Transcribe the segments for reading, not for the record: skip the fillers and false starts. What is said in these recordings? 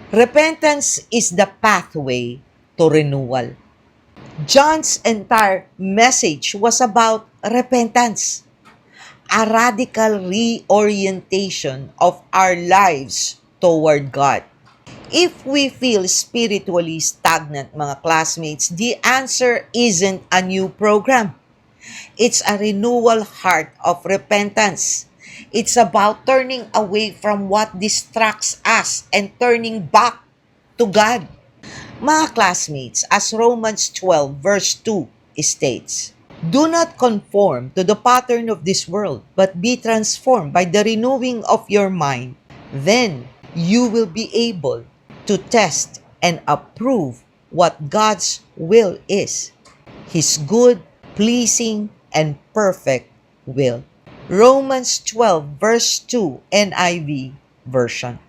Repentance is the pathway to renewal. John's entire message was about repentance, a radical reorientation of our lives toward God. If we feel spiritually stagnant, mga classmates, the answer isn't a new program. It's a renewal heart of repentance. It's about turning away from what distracts us and turning back to God. Mga classmates, as Romans 12 verse 2 states, "Do not conform to the pattern of this world, but be transformed by the renewing of your mind. Then you will be able to test and approve what God's will is, His good, pleasing, and perfect will." Romans 12 verse 2 NIV version.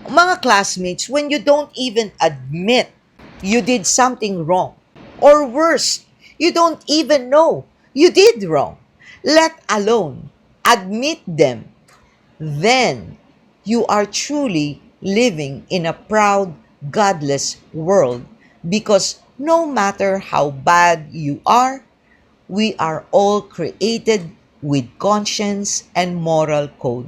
Mga classmates, when you don't even admit you did something wrong, or worse, you don't even know you did wrong, let alone admit them, then you are truly living in a proud, godless world, because no matter how bad you are, we are all created with conscience and moral code.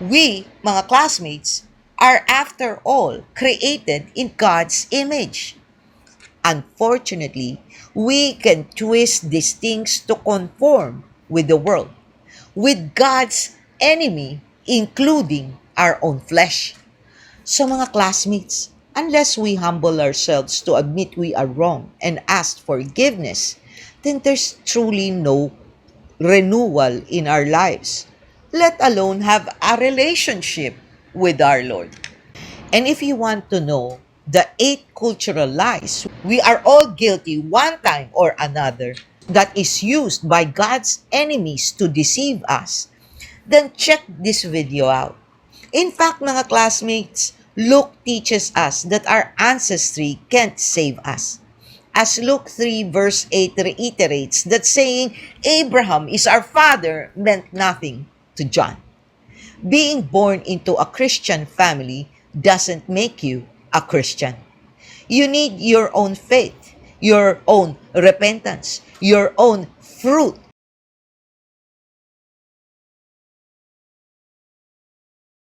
We, mga classmates, are after all created in God's image. Unfortunately, we can twist these things to conform with the world, with God's enemy, including our own flesh. So mga classmates, unless we humble ourselves to admit we are wrong and ask forgiveness, then there's truly no renewal in our lives, let alone have a relationship with our Lord. And if you want to know the 8 cultural lies we are all guilty one time or another that is used by God's enemies to deceive us, then check this video out. In fact, mga classmates, Luke teaches us that our ancestry can't save us. As Luke 3 verse 8 reiterates that saying, Abraham is our father, meant nothing to John. Being born into a Christian family doesn't make you a Christian. You need your own faith, your own repentance, your own fruit